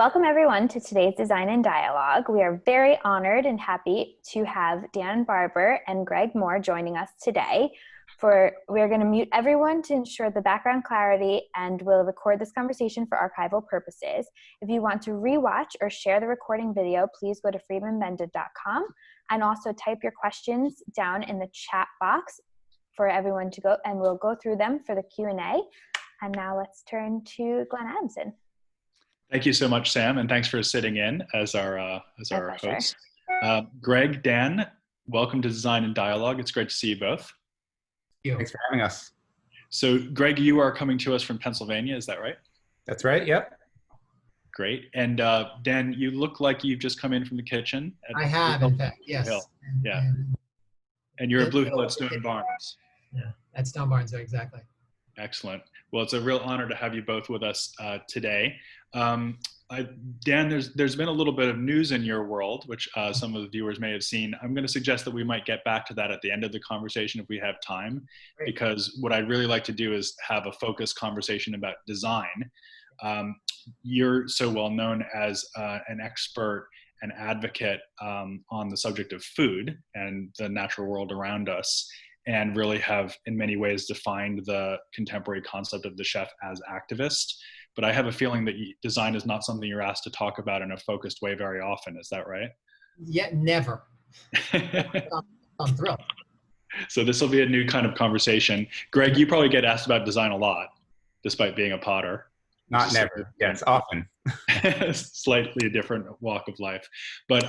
Welcome everyone to today's Design and Dialogue. We are very honored and happy to have Dan Barber and Gregg Moore joining us today. We're going to mute everyone to ensure the background clarity, and we'll record this conversation for archival purposes. If you want to rewatch or share the recording video, please go to freemanmended.com and also type your questions down in the chat box for everyone to go, and we'll go through them for the Q&A. And now let's turn to Glenn Adamson. Thank you so much, Sam, and thanks for sitting in as our host. Gregg, Dan, welcome to Design and Dialogue. It's great to see you both. Thanks for having us. So, Gregg, you are coming to us from Pennsylvania, is that right? That's right, yep. Great. And Dan, you look like you've just come in from the kitchen. I have, in fact, yes. Yeah. And you're at Blue Hill at Stone Barns. Yeah, at Stone Barns, exactly. Excellent. Well, it's a real honor to have you both with us today. Dan, there's been a little bit of news in your world, which some of the viewers may have seen. I'm going to suggest that we might get back to that at the end of the conversation if we have time, Great. Because what I'd really like to do is have a focused conversation about design. You're so well known as an expert and advocate on the subject of food and the natural world around us, and really have in many ways defined the contemporary concept of the chef as activist. But I have a feeling that design is not something you're asked to talk about in a focused way very often. Is that right? Yeah, never. I'm thrilled. So this will be a new kind of conversation. Gregg, you probably get asked about design a lot, despite being a potter. Not never, yes, often. Slightly different walk of life. But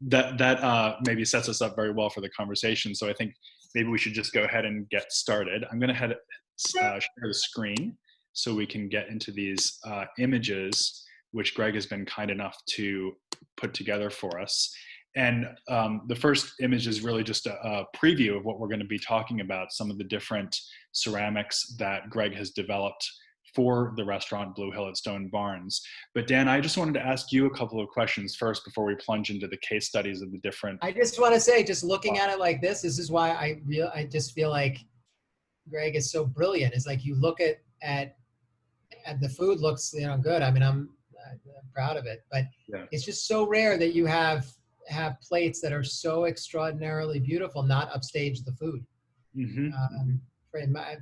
that maybe sets us up very well for the conversation. So I think maybe we should just go ahead and get started. I'm going to share the screen so we can get into these images, which Gregg has been kind enough to put together for us. And the first image is really just a preview of what we're going to be talking about, some of the different ceramics that Gregg has developed for the restaurant Blue Hill at Stone Barns. But Dan, I just wanted to ask you a couple of questions first before we plunge into the case studies of the different. I just want to say, just looking at it like this is why I just feel like Gregg is so brilliant. It's like you look at the food looks, good. I mean, I'm proud of it, but yeah. It's just so rare that you have plates that are so extraordinarily beautiful, not upstage the food. Mm-hmm.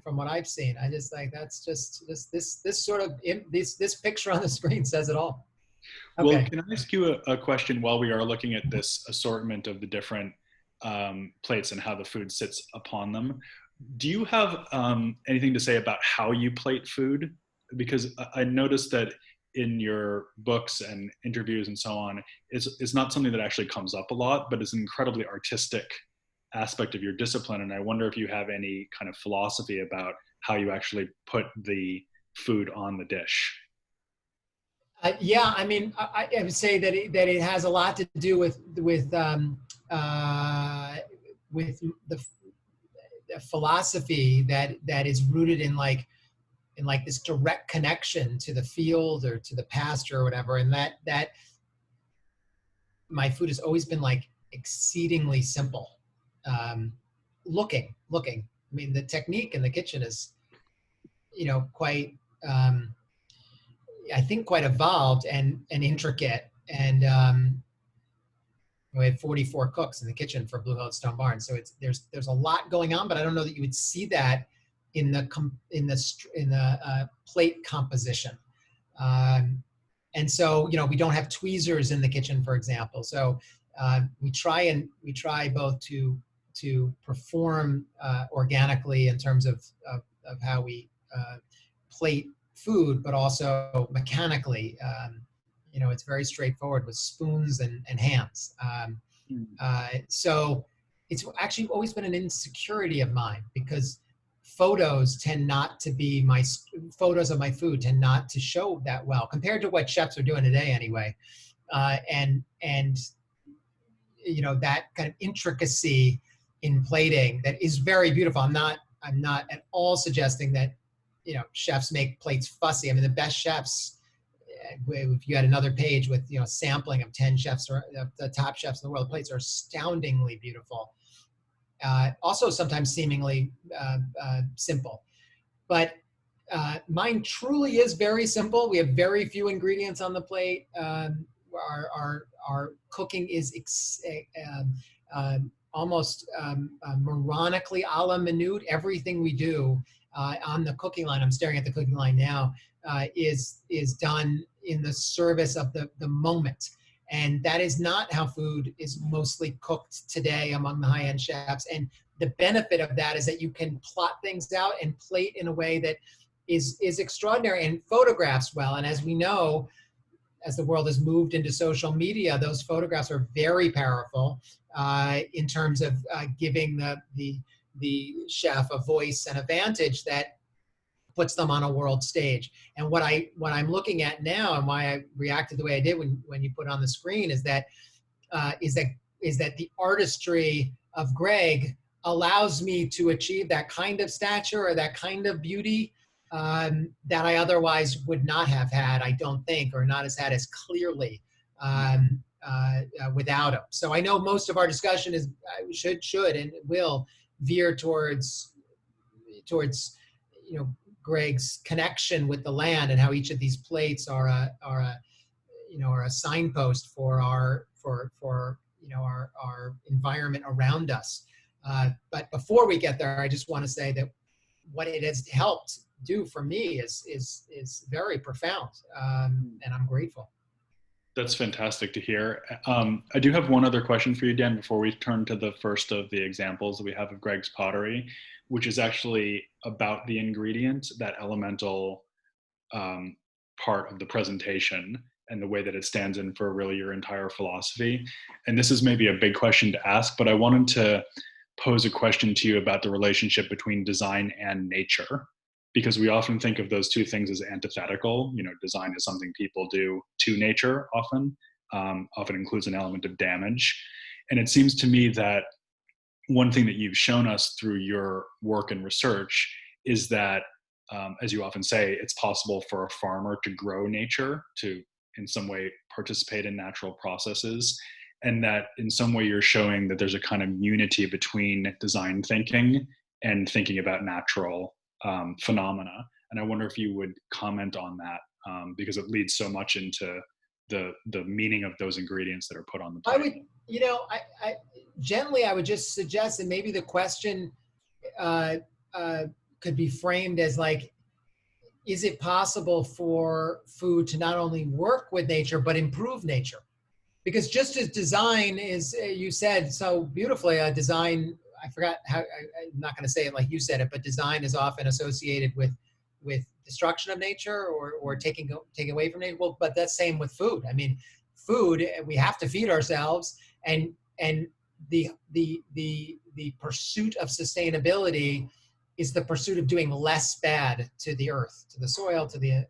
From what I've seen, I just like, that's just this picture on the screen says it all. Okay. Well, can I ask you a question while we are looking at this assortment of the different plates and how the food sits upon them? Do you have anything to say about how you plate food? Because I noticed that in your books and interviews and so on, it's not something that actually comes up a lot, but it's an incredibly artistic aspect of your discipline. And I wonder if you have any kind of philosophy about how you actually put the food on the dish. Yeah, I mean, I would say that it has a lot to do with the philosophy that is rooted in this direct connection to the field or to the pasture or whatever, and that my food has always been like exceedingly simple looking. I mean, the technique in the kitchen is quite I think quite evolved and intricate, and we had 44 cooks in the kitchen for Blue Hill at Stone Barns, so there's a lot going on, but I don't know that you would see that in the plate composition. And so, we don't have tweezers in the kitchen, for example. So we try both to perform organically in terms of how we plate food, but also mechanically. It's very straightforward with spoons and hands. So it's actually always been an insecurity of mine, because photos of my food tend not to show that well compared to what chefs are doing today anyway. And that kind of intricacy in plating that is very beautiful. I'm not at all suggesting that, chefs make plates fussy. I mean, the best chefs, if you had another page with, sampling of 10 chefs or the top chefs in the world, plates are astoundingly beautiful. Also sometimes seemingly simple. But Mine truly is very simple. We have very few ingredients on the plate. Our cooking is almost moronically a la minute. Everything we do on the cooking line, I'm staring at the cooking line now, is done in the service of the moment. And that is not how food is mostly cooked today among the high-end chefs. And the benefit of that is that you can plot things out and plate in a way that is extraordinary and photographs well. And as we know, as the world has moved into social media, those photographs are very powerful in terms of giving the chef a voice and a vantage that puts them on a world stage. And what I'm looking at now, and why I reacted the way I did when you put it on the screen, is that the artistry of Gregg allows me to achieve that kind of stature or that kind of beauty that I otherwise would not have had, I don't think, or not had as clearly without him. So I know most of our discussion is should and will veer towards Gregg's connection with the land and how each of these plates are a signpost for our environment around us. But before we get there, I just want to say that what it has helped do for me is very profound, and I'm grateful. That's fantastic to hear. I do have one other question for you, Dan, before we turn to the first of the examples that we have of Gregg's pottery, which is actually about the ingredient, that elemental part of the presentation and the way that it stands in for really your entire philosophy. And this is maybe a big question to ask, but I wanted to pose a question to you about the relationship between design and nature, because we often think of those two things as antithetical. Design is something people do to nature often includes an element of damage. And it seems to me that one thing that you've shown us through your work and research is that, as you often say, it's possible for a farmer to grow nature, to in some way participate in natural processes, and that in some way you're showing that there's a kind of unity between design thinking and thinking about natural phenomena. And I wonder if you would comment on that, because it leads so much into the meaning of those ingredients that are put on the plate. I would just suggest that maybe the question could be framed as like, is it possible for food to not only work with nature, but improve nature? Because just as design is, you said so beautifully, design, I forgot how, I'm not going to say it like you said it, but design is often associated with destruction of nature or taking away from nature. Well, but that's same with food. I mean, food, we have to feed ourselves, and the pursuit of sustainability is the pursuit of doing less bad to the earth, to the soil, to the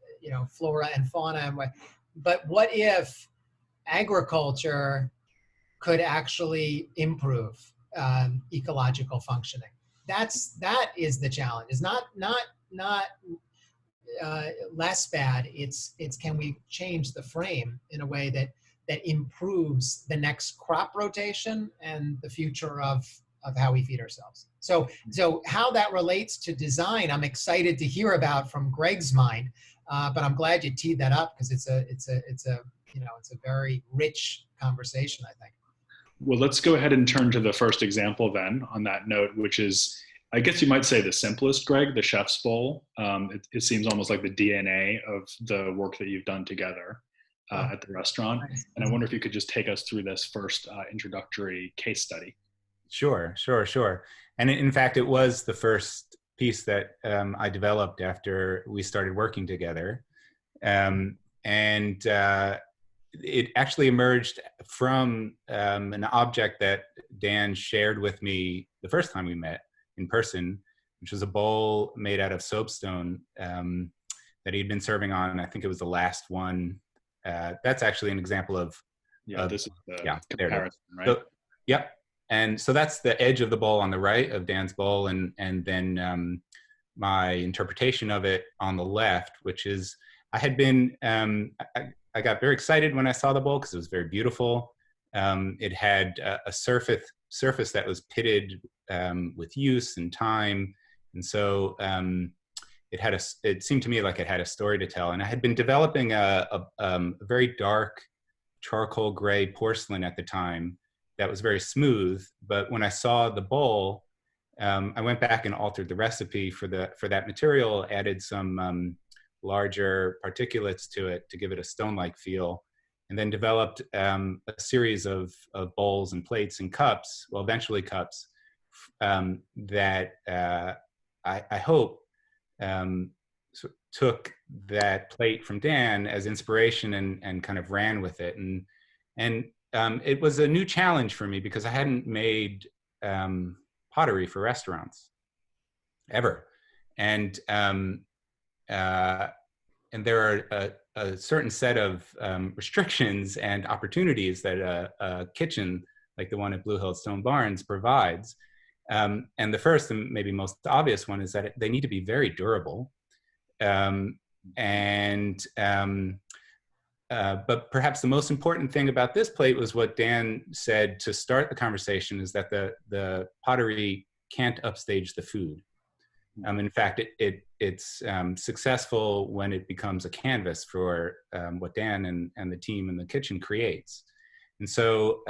flora and fauna. But what if agriculture could actually improve ecological functioning? That is the challenge. It's not less bad. It's can we change the frame in a way that improves the next crop rotation and the future of how we feed ourselves. So how that relates to design, I'm excited to hear about from Gregg's mind. But I'm glad you teed that up, because it's a very rich conversation, I think. Well, let's go ahead and turn to the first example then on that note, which is, I guess you might say, the simplest, Gregg, the chef's bowl. It seems almost like the DNA of the work that you've done together at the restaurant. Nice. And I wonder if you could just take us through this first introductory case study. Sure. And in fact, it was the first piece that I developed after we started working together. It actually emerged from an object that Dan shared with me the first time we met in person, which was a bowl made out of soapstone that he'd been serving on. I think it was the last one. That's actually an example of this is the comparison, right? So, yep. And so that's the edge of the bowl on the right of Dan's bowl, and then my interpretation of it on the left, which is I had been I got very excited when I saw the bowl because it was very beautiful. It had a surface that was pitted with use and time, and so it seemed to me like it had a story to tell. And I had been developing a very dark charcoal gray porcelain at the time that was very smooth. But when I saw the bowl, I went back and altered the recipe for that material, added some larger particulates to it to give it a stone-like feel, and then developed a series of bowls and plates and cups, well, eventually cups, that I hope took that plate from Dan as inspiration and kind of ran with it. And it was a new challenge for me because I hadn't made pottery for restaurants ever. And there are a certain set of restrictions and opportunities that a kitchen like the one at Blue Hill Stone Barns provides. And the first and maybe most obvious one is that they need to be very durable. But perhaps the most important thing about this plate was what Dan said to start the conversation, is that the pottery can't upstage the food. In fact, it's successful when it becomes a canvas for what Dan and the team in the kitchen creates. And so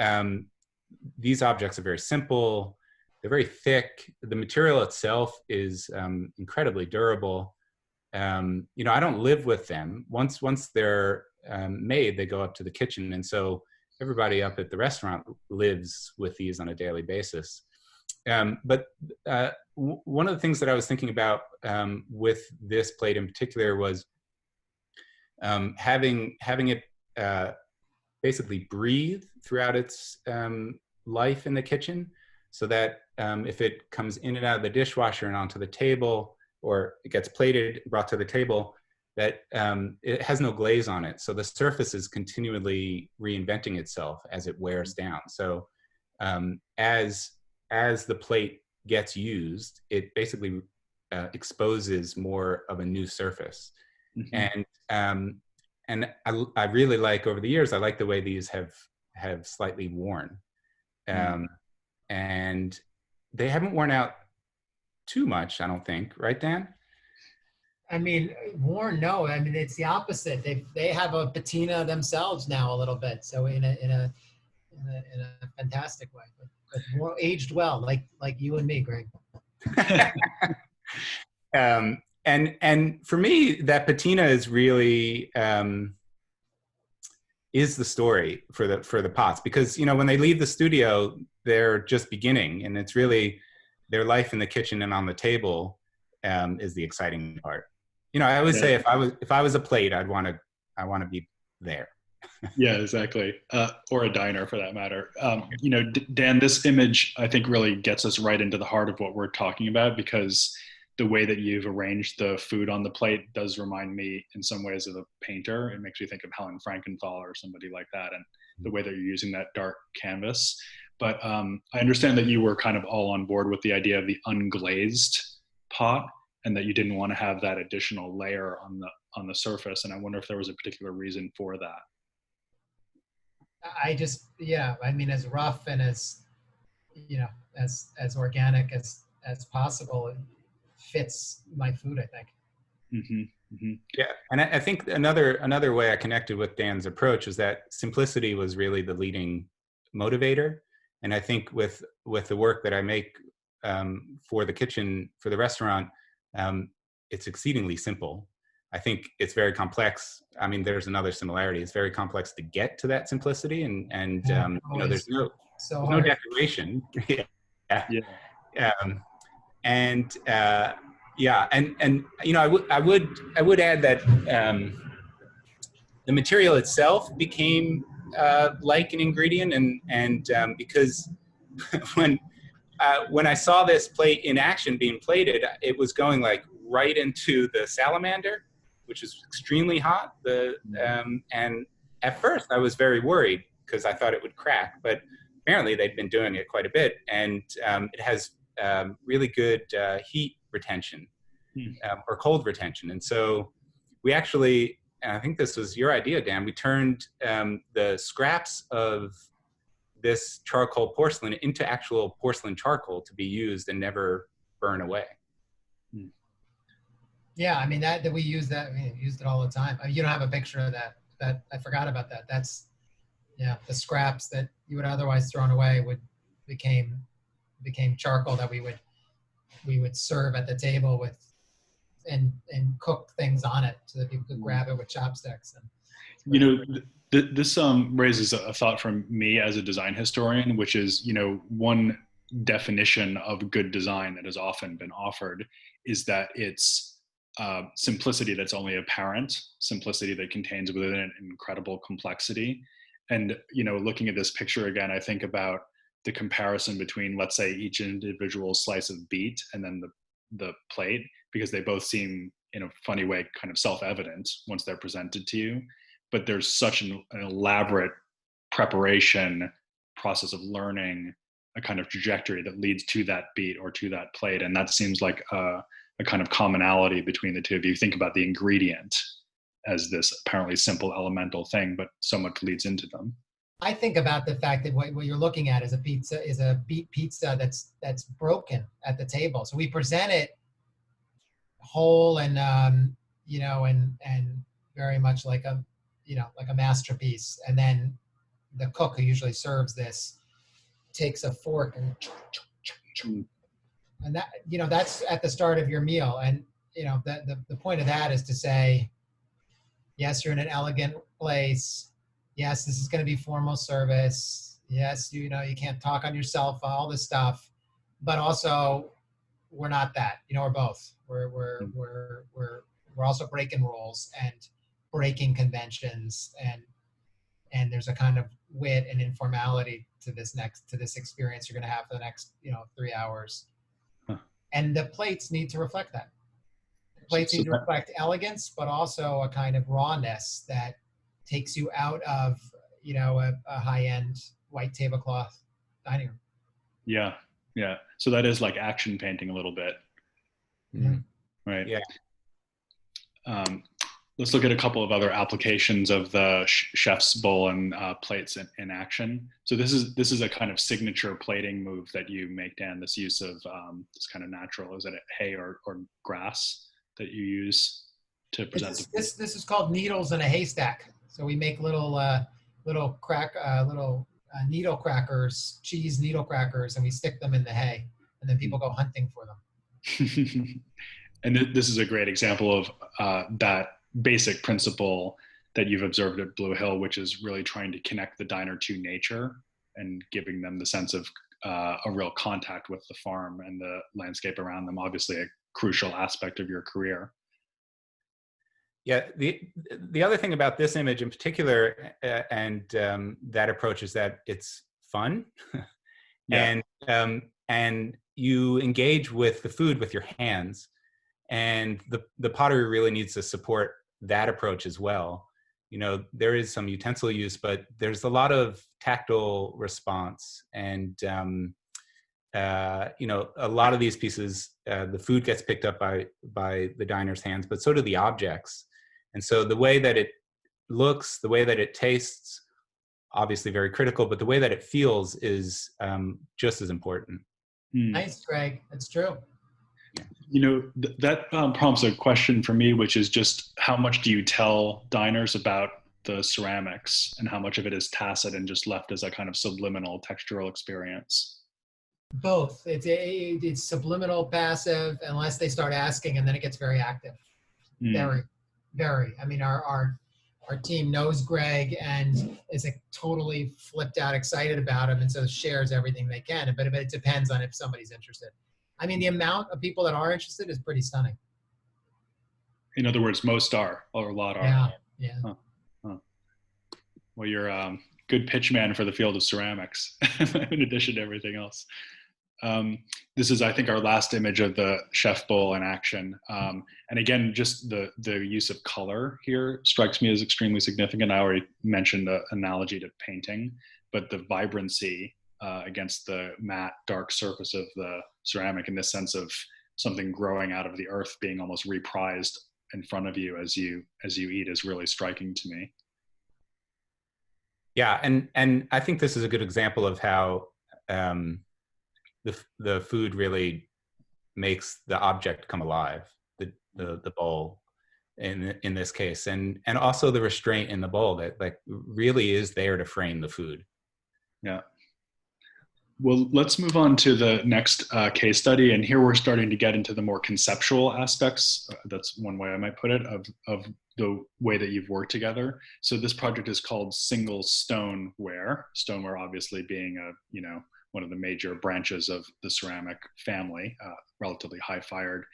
these objects are very simple. They're very thick. The material itself is incredibly durable. I don't live with them. Once they're made, they go up to the kitchen. And so everybody up at the restaurant lives with these on a daily basis. But one of the things that I was thinking about with this plate in particular was having it basically breathe throughout its life in the kitchen, so that if it comes in and out of the dishwasher and onto the table, or it gets plated, brought to the table, that it has no glaze on it. So the surface is continually reinventing itself as it wears down. So as the plate gets used, it basically exposes more of a new surface. Mm-hmm. And I really like, over the years, I like the way these have slightly worn. And they haven't worn out too much, I don't think, right, Dan? I mean, worn, no. I mean, it's the opposite. They have a patina themselves now a little bit. So in a fantastic way, but more aged well, like you and me, Greg. And for me, that patina is really is the story for the pots, because when they leave the studio, they're just beginning, and it's really their life in the kitchen and on the table is the exciting part. I always say if I was a plate, I want to be there. Yeah, exactly. Or a diner for that matter. Dan, this image I think really gets us right into the heart of what we're talking about, because the way that you've arranged the food on the plate does remind me in some ways of a painter. It makes me think of Helen Frankenthal or somebody like that, and the way that you're using that dark canvas. But I understand that you were kind of all on board with the idea of the unglazed pot, and that you didn't want to have that additional layer on the surface. And I wonder if there was a particular reason for that. I mean, as rough and as organic as possible, it fits my food, I think. Mm-hmm, mm-hmm. Yeah, and I think another way I connected with Dan's approach is that simplicity was really the leading motivator. And I think with the work that I make for the kitchen, for the restaurant, it's exceedingly simple. I think it's very complex. I mean, there's another similarity. It's very complex to get to that simplicity, and there's no decoration. Yeah. And I would add that the material itself became like an ingredient, and because when I saw this plate in action being plated, it was going like right into the salamander, which is extremely hot. And at first I was very worried because I thought it would crack, but apparently they'd been doing it quite a bit, and it has really good heat retention or cold retention. And so we actually, and I think this was your idea, Dan, we turned the scraps of this charcoal porcelain into actual porcelain charcoal to be used and never burn away. Yeah, I mean that we use that. I mean, used it all the time. You don't have a picture of that. That I forgot about that. That's yeah, the scraps that you would otherwise thrown away would became became charcoal that we would serve at the table with and cook things on it so that people could grab it with chopsticks. And You know, this raises a thought from me as a design historian, which is, one definition of good design that has often been offered is that it's simplicity that's only apparent, simplicity that contains within it incredible complexity. And, looking at this picture again, I think about the comparison between, let's say, each individual slice of beet and then the plate, because they both seem in a funny way kind of self-evident once they're presented to you, but there's such an elaborate preparation process of learning, a kind of trajectory that leads to that beat or to that plate. And that seems like a kind of commonality between the two of you. Think about the ingredient as this apparently simple elemental thing, but so much leads into them. I think about the fact that what you're looking at is a beet pizza that's broken at the table. So we present it whole and and very much like a like a masterpiece. And then the cook who usually serves this takes a fork and that that's at the start of your meal. And the point of that is to say, yes, you're in an elegant place. Yes, this is going to be formal service. Yes, you can't talk on your cell phone, all this stuff. But also, we're not that. We're both. We're also breaking rules and breaking conventions, and there's a kind of wit and informality to this experience you're going to have for the next 3 hours. Huh. And the plates need to reflect that. Plates need to reflect elegance, but also a kind of rawness that takes you out of, a high-end white tablecloth dining room. Yeah. Yeah. So that is like action painting a little bit. Mm-hmm. Right. Yeah. Let's look at a couple of other applications of the chef's bowl and plates in action. So this is a kind of signature plating move that you make, Dan, this use of this kind of natural, is it hay or grass that you use to present? This is called needles in a haystack. So we make little needle crackers, cheese needle crackers, and we stick them in the hay, and then people go hunting for them. And this is a great example of that basic principle that you've observed at Blue Hill, which is really trying to connect the diner to nature and giving them the sense of a real contact with the farm and the landscape around them, obviously a crucial aspect of your career. Yeah, the other thing about this image in particular and that approach is that it's fun. Yeah. And you engage with the food with your hands, and the pottery really needs to support that approach as well. There is some utensil use, but there's a lot of tactile response, and a lot of these pieces, the food gets picked up by the diner's hands, but so do the objects. And so the way that it looks, the way that it tastes, obviously very critical, but the way that it feels is just as important. Nice, Greg. That's true. That prompts a question for me, which is just how much do you tell diners about the ceramics and how much of it is tacit and just left as a kind of subliminal textural experience? Both. It's subliminal, passive, unless they start asking, and then it gets very active. Very, very. I mean, our team knows Greg and is totally flipped out, excited about him, and so shares everything they can. But it depends on if somebody's interested. I mean, the amount of people that are interested is pretty stunning. In other words, most are, or a lot are. Yeah. Huh. Well, you're a good pitch man for the field of ceramics, in addition to everything else. This is, I think, our last image of the chef bowl in action. And again, just the use of color here strikes me as extremely significant. I already mentioned the analogy to painting, but the vibrancy against the matte, dark surface of the ceramic, in this sense of something growing out of the earth being almost reprised in front of you as you eat, is really striking to me. Yeah, and I think this is a good example of how the food really makes the object come alive. the bowl in this case, and also the restraint in the bowl that like really is there to frame the food. Yeah. Well, let's move on to the next case study. And here we're starting to get into the more conceptual aspects. That's one way I might put it, of the way that you've worked together. So this project is called Single Stone Ware. Stoneware obviously being one of the major branches of the ceramic family, relatively high-fired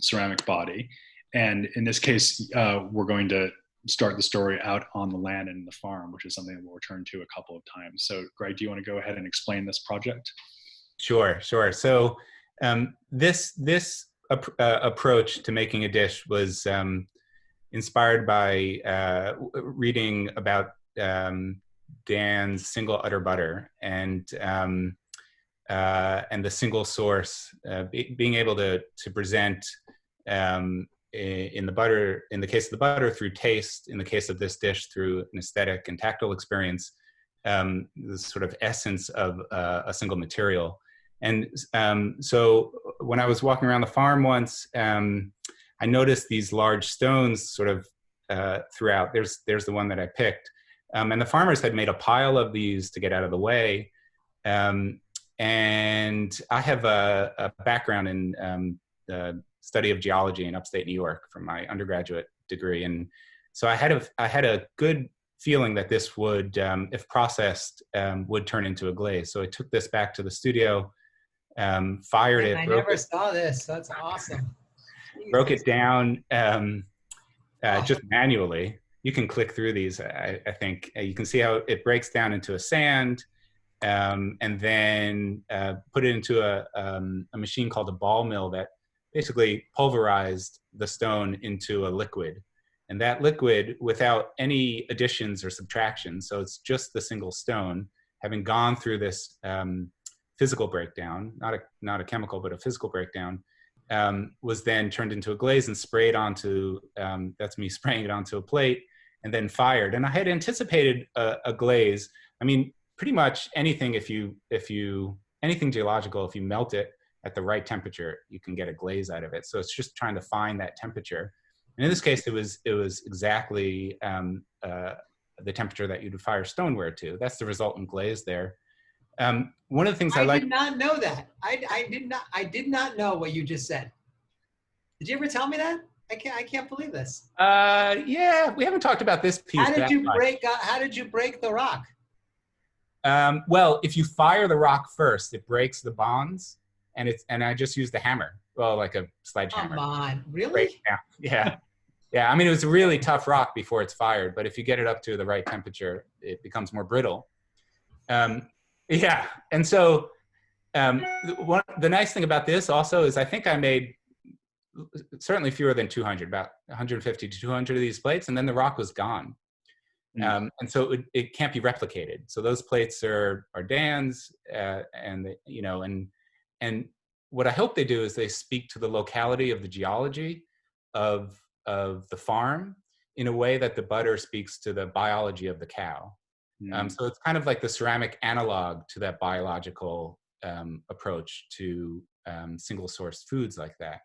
ceramic body. And in this case, we're going to start the story out on the land and the farm, which is something that we'll return to a couple of times. So Greg, do you want to go ahead and explain this project? Sure. So this approach to making a dish was inspired by reading about Dan's single udder butter and the single source, being able to present in the case of the butter through taste, in the case of this dish through an aesthetic and tactile experience, the sort of essence of a single material. And so when I was walking around the farm once, I noticed these large stones sort of throughout. There's the one that I picked. And the farmers had made a pile of these to get out of the way. And I have a background in the study of geology in upstate New York from my undergraduate degree. And so I had a good feeling that this would, if processed, would turn into a glaze. So I took this back to the studio, fired it. I never saw this. That's awesome. Broke it down just manually. You can click through these, I think. You can see how it breaks down into a sand, and then put it into a machine called a ball mill that basically pulverized the stone into a liquid. And that liquid, without any additions or subtractions, so it's just the single stone, having gone through this physical breakdown, not a chemical, but a physical breakdown, was then turned into a glaze and sprayed onto, that's me spraying it onto a plate, and then fired. And I had anticipated a glaze. I mean, pretty much anything, anything geological, if you melt it at the right temperature, you can get a glaze out of it. So it's just trying to find that temperature. And in this case, it was exactly the temperature that you'd fire stoneware to. That's the resultant glaze there. One of the things I like— did not know that. I did not know what you just said. Did you ever tell me that? I can't believe this. Yeah, we haven't talked about this piece. How did you break the rock? Well, if you fire the rock first, it breaks the bonds, and I just used the hammer. Well, like a sledgehammer. Come on, really? Yeah. Yeah, I mean, it was a really tough rock before it's fired, but if you get it up to the right temperature, it becomes more brittle. Yeah, and so the nice thing about this also is I think I made certainly fewer than 200, about 150 to 200 of these plates, and then the rock was gone. And so it can't be replicated. So those plates are Dan's, and what I hope they do is they speak to the locality of the geology of the farm in a way that the butter speaks to the biology of the cow. So it's kind of like the ceramic analog to that biological approach to single-sourced foods like that.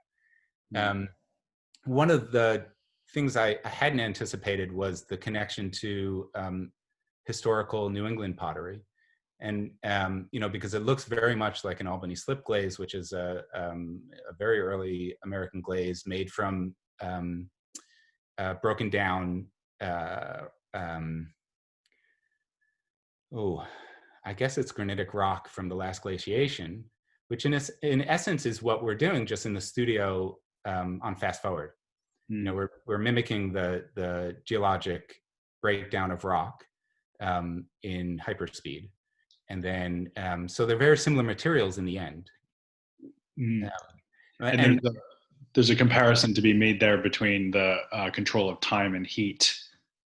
One of the things I hadn't anticipated was the connection to historical New England pottery. And, because it looks very much like an Albany slip glaze, which is a very early American glaze made from broken down, I guess it's granitic rock from the last glaciation, which in essence is what we're doing just in the studio on Fast Forward. We're mimicking the geologic breakdown of rock in hyperspeed. And then, so they're very similar materials in the end. And there's a comparison to be made there between the control of time and heat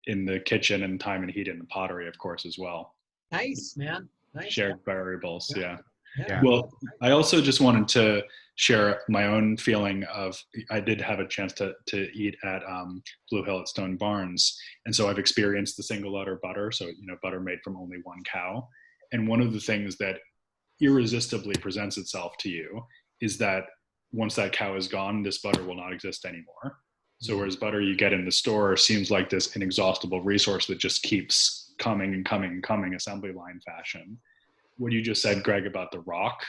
in the kitchen and time and heat in the pottery, of course, as well. Nice, man. Nice. Shared variables, yeah. Yeah. Well, I also just wanted to share my own feeling of, I did have a chance to eat at Blue Hill at Stone Barns. And so I've experienced the single udder butter. So, butter made from only one cow. And one of the things that irresistibly presents itself to you is that once that cow is gone, this butter will not exist anymore. So whereas butter you get in the store seems like this inexhaustible resource that just keeps coming and coming and coming, assembly line fashion. What you just said, Greg, about the rock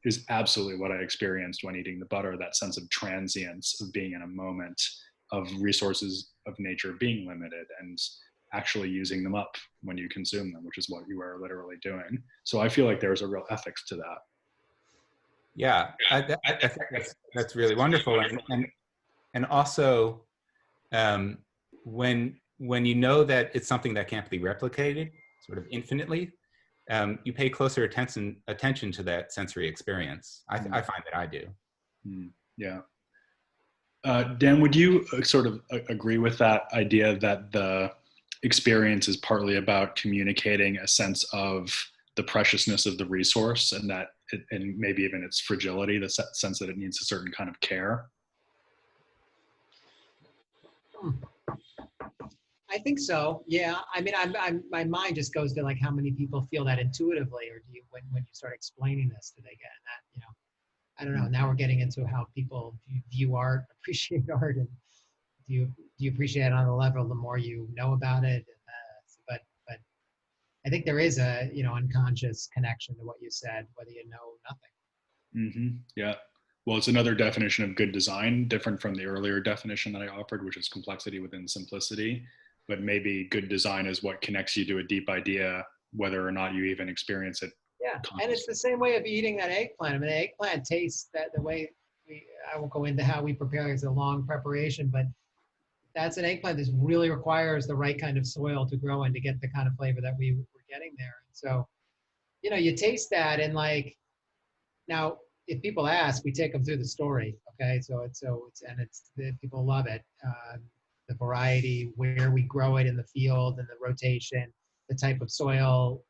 is absolutely what I experienced when eating the butter, that sense of transience, of being in a moment, of resources of nature being limited and actually using them up when you consume them, which is what you are literally doing. So I feel like there's a real ethics to that. Yeah, I think that's really wonderful, and also when you know that it's something that can't be replicated sort of infinitely, you pay closer attention to that sensory experience. I find that I do. Yeah. Dan, would you sort of agree with that idea that the experience is partly about communicating a sense of the preciousness of the resource, and that and maybe even its fragility, the sense that it needs a certain kind of care? I think so. Yeah. I mean, my mind just goes to like how many people feel that intuitively, or do you when you start explaining this, do they get that? You know, I don't know. Now we're getting into how people view art, appreciate art, and do you appreciate it on the level the more you know about it. But I think there is a unconscious connection to what you said, whether you know nothing. Mm-hmm. Yeah. Well, it's another definition of good design, different from the earlier definition that I offered, which is complexity within simplicity. But maybe good design is what connects you to a deep idea, whether or not you even experience it. Yeah, and it's the same way of eating that eggplant. I mean, the eggplant tastes that the way I won't go into how we prepare it. It's a long preparation, but that's an eggplant that really requires the right kind of soil to grow in to get the kind of flavor that we were getting there. So, you taste that, and like, now, if people ask, we take them through the story. Okay, so people love it. The variety, where we grow it in the field, and the rotation, the type of soil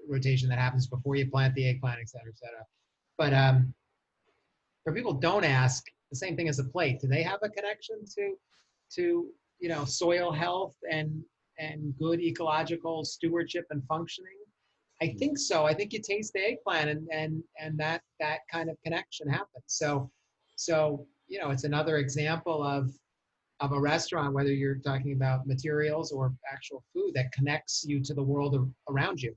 rotation that happens before you plant the eggplant, et cetera, et cetera. But for people who don't ask, the same thing as a plate. Do they have a connection to soil health and good ecological stewardship and functioning? I think so. I think you taste the eggplant and that kind of connection happens. So it's another example of a restaurant, whether you're talking about materials or actual food, that connects you to the world around you.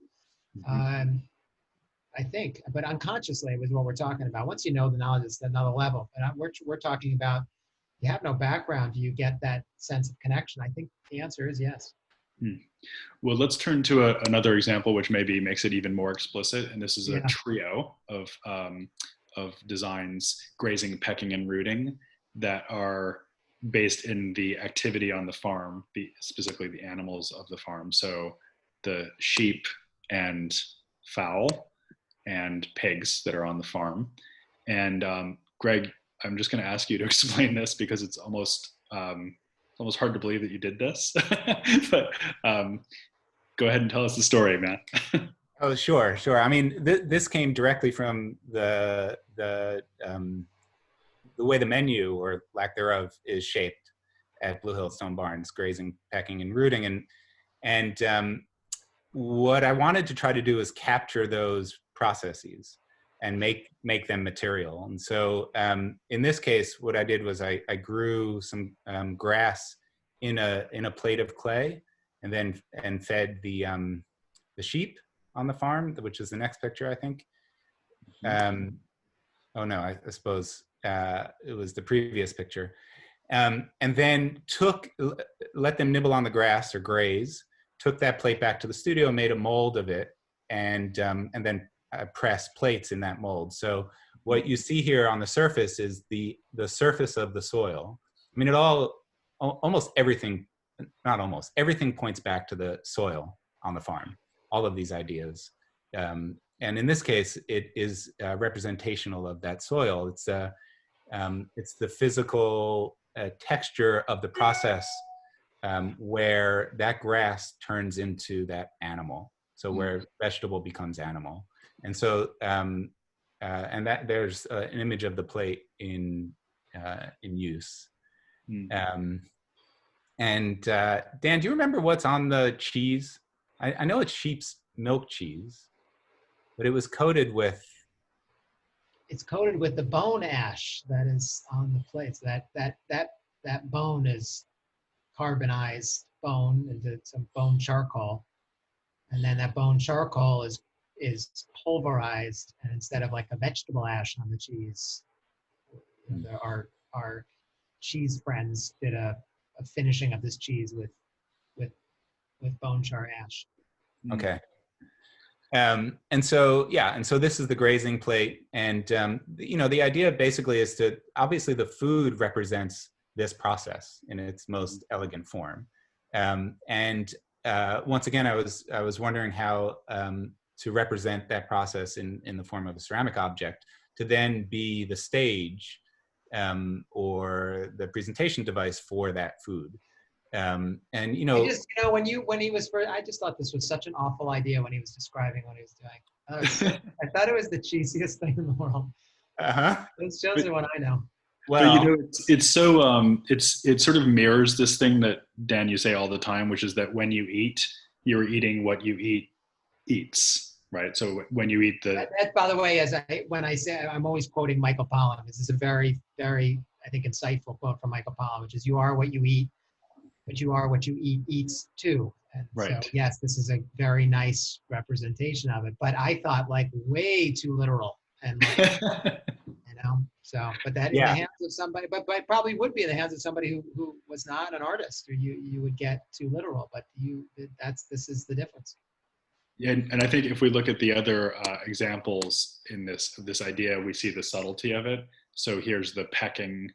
I think, but unconsciously was what we're talking about. Once you know the knowledge, it's another level. But we're talking about, you have no background, do you get that sense of connection? I think the answer is yes. Well, let's turn to another example, which maybe makes it even more explicit. And this is a trio of designs: grazing, pecking, and rooting, that are based in the activity on the farm, specifically the animals of the farm. So the sheep and fowl and pigs that are on the farm. And Greg, I'm just going to ask you to explain this, because it's almost hard to believe that you did this. But go ahead and tell us the story, man. Oh, sure. I mean, this came directly from the way the menu, or lack thereof, is shaped at Blue Hill Stone Barns: grazing, pecking, and rooting. And what I wanted to try to do is capture those processes and make them material. And so in this case, what I did was I grew some grass in a plate of clay, and fed the sheep on the farm, which is the next picture, I think. Oh no, I suppose it was the previous picture. And then let them nibble on the grass or graze, took that plate back to the studio, made a mold of it, and then pressed plates in that mold. So what you see here on the surface is the surface of the soil. I mean, almost everything points back to the soil on the farm, all of these ideas. And in this case, it is representational of that soil. It's the physical texture of the process where that grass turns into that animal. So where vegetable becomes animal. And so, and that there's an image of the plate in use. And Dan, do you remember what's on the cheese? I know it's sheep's milk cheese, but it was coated with it's coated with the bone ash that is on the plate. So that bone is carbonized bone into some bone charcoal, and then that bone charcoal is pulverized, and instead of like a vegetable ash on the cheese, our cheese friends did a finishing of this cheese with bone char ash. Okay. And so this is the grazing plate, and the idea basically is to, obviously the food represents this process in its most elegant form, and once again I was wondering how to represent that process in the form of a ceramic object to then be the stage or the presentation device for that food. And I just thought this was such an awful idea when he was describing what he was doing. I thought it was the cheesiest thing in the world. Those shows are what I know. Well, but it's so it sort of mirrors this thing that Dan, you say all the time, which is that when you eat, you're eating what you eat eats, right? So when you eat that, by the way, when I say, I'm always quoting Michael Pollan. This is a very, very, I think, insightful quote from Michael Pollan, which is, "You are what you eat, but you are what you eat eats too." And right. So yes, this is a very nice representation of it, but I thought like way too literal, and like, so, but that in the hands of somebody, but probably would be in the hands of somebody who was not an artist, or you would get too literal, but this is the difference. Yeah, and I think if we look at the other examples in this idea, we see the subtlety of it. So here's the pecking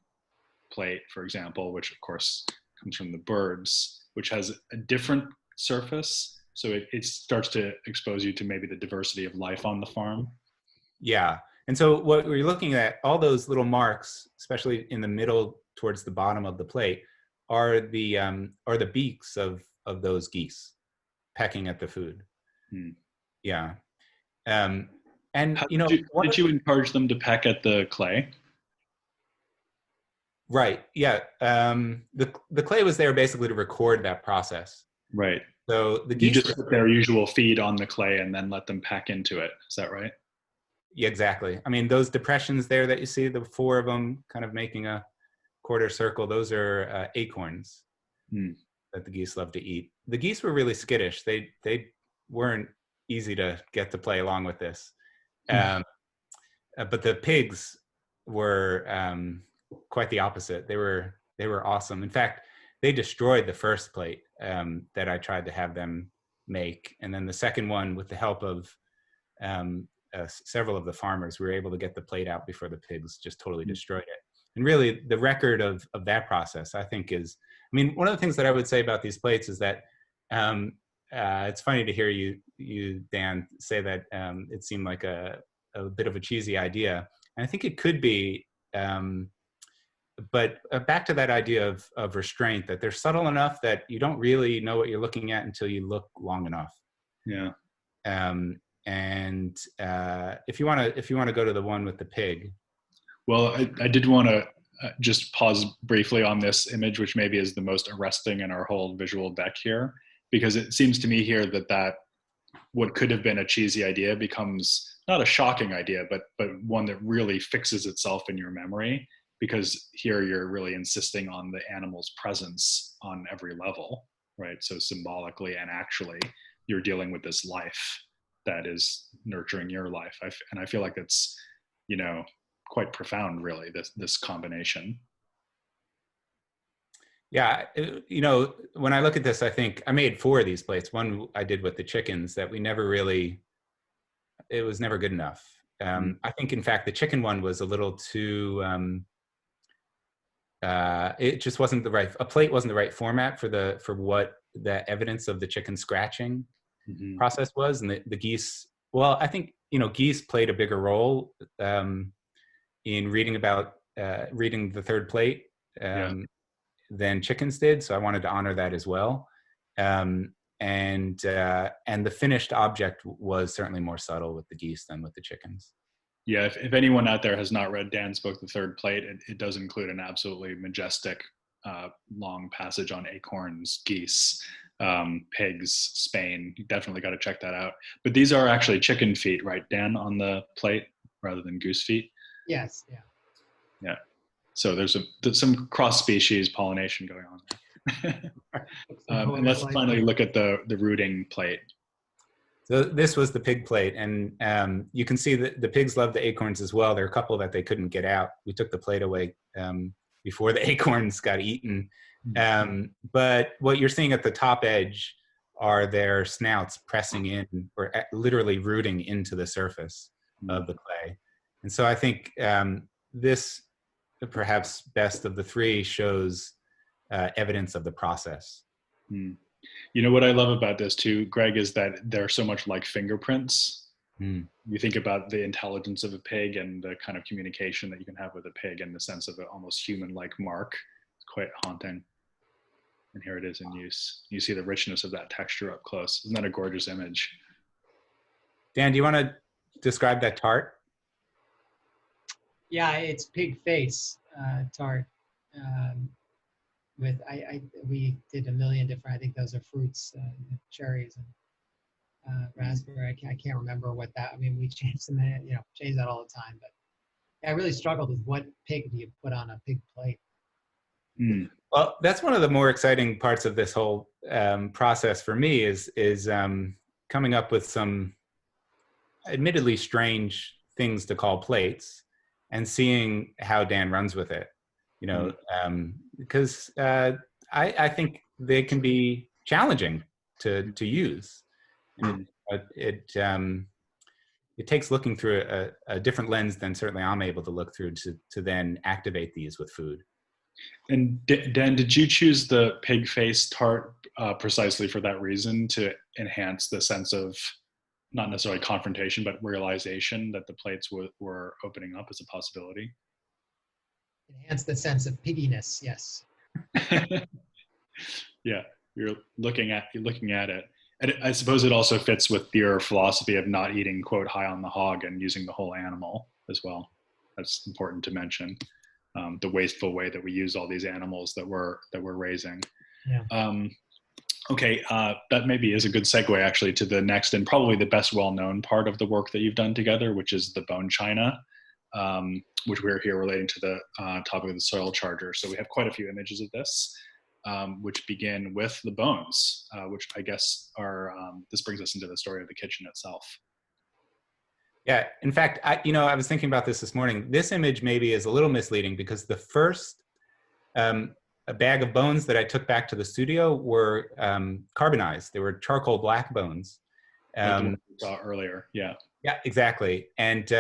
plate, for example, which of course comes from the birds, which has a different surface. So it starts to expose you to maybe the diversity of life on the farm. Yeah. And so what we're looking at, all those little marks, especially in the middle towards the bottom of the plate, are the beaks of those geese pecking at the food. Yeah. And did you encourage them to peck at the clay? Right. Yeah. The clay was there basically to record that process. Right. So the geese you just put their usual feed on the clay and then let them peck into it. Is that right? Yeah, exactly. I mean, those depressions there that you see, the four of them kind of making a quarter circle, those are acorns that the geese love to eat. The geese were really skittish. They weren't easy to get to play along with this. But the pigs were quite the opposite. They were awesome. In fact, they destroyed the first plate that I tried to have them make, and then the second one, with the help of several of the farmers, we were able to get the plate out before the pigs just totally destroyed it. And really, the record of that process, I think, is, I mean, one of the things that I would say about these plates is that it's funny to hear you, Dan, say that it seemed like a bit of a cheesy idea. And I think it could be, but back to that idea of restraint, that they're subtle enough that you don't really know what you're looking at until you look long enough. Yeah. And if you want to go to the one with the pig. Well, I did want to just pause briefly on this image, which maybe is the most arresting in our whole visual deck here, because it seems to me here that what could have been a cheesy idea becomes not a shocking idea, but one that really fixes itself in your memory, because here you're really insisting on the animal's presence on every level, right? So symbolically and actually, you're dealing with this life that is nurturing your life. And I feel like it's, quite profound, really, this combination. Yeah, when I look at this, I think I made 4 of these plates. One I did with the chickens that it was never good enough. I think, in fact, the chicken one was a little too, it just wasn't a plate wasn't the right format for what the evidence of the chicken scratching process was. And the geese, well, I think, geese played a bigger role in reading the third plate than chickens did. So I wanted to honor that as well. And the finished object was certainly more subtle with the geese than with the chickens. Yeah, if anyone out there has not read Dan's book, The Third Plate, it does include an absolutely majestic long passage on acorns, geese, pigs, Spain. You definitely got to check that out. But these are actually chicken feet, right, Dan, on the plate rather than goose feet? Yes. Yeah. Yeah. So there's some cross-species pollination going on there. And let's finally look at the rooting plate. So this was the pig plate, and you can see that the pigs love the acorns as well. There are a couple that they couldn't get out. We took the plate away before the acorns got eaten. But what you're seeing at the top edge are their snouts pressing in, or literally rooting into the surface of the clay. And so I think this, perhaps best of the three, shows evidence of the process. You know what I love about this too, Greg, is that they're so much like fingerprints. You think about the intelligence of a pig and the kind of communication that you can have with a pig in the sense of an almost human-like mark. It's quite haunting. And here it is in use. You see the richness of that texture up close. Isn't that a gorgeous image? Dan, do you want to describe that tart? Yeah, it's pig face tart. With we did a million different. I think those are fruits, cherries and raspberry. I can't remember what that. I mean, we change them. Change that all the time. But I really struggled with what pig do you put on a pig plate. Well, that's one of the more exciting parts of this whole process for me is coming up with some admittedly strange things to call plates and seeing how Dan runs with it. Because I think they can be challenging to use. And it takes looking through a different lens than certainly I'm able to look through to then activate these with food. And Dan, did you choose the pig face tart precisely for that reason, to enhance the sense of not necessarily confrontation, but realization that the plates were opening up as a possibility? Enhance the sense of pigginess, yes. Yeah, you're looking at it. And I suppose it also fits with your philosophy of not eating, quote, high on the hog and using the whole animal as well. That's important to mention. The wasteful way that we use all these animals that we're raising. Yeah. Okay, that maybe is a good segue actually to the next and probably the best well-known part of the work that you've done together, which is the bone china, which we're here relating to the topic of the soil charger. So we have quite a few images of this, which begin with the bones, which I guess are, this brings us into the story of the kitchen itself. Yeah, in fact, I was thinking about this morning. This image maybe is a little misleading because the first a bag of bones that I took back to the studio were carbonized. They were charcoal black bones. Like the one we saw earlier, yeah. Yeah, exactly. And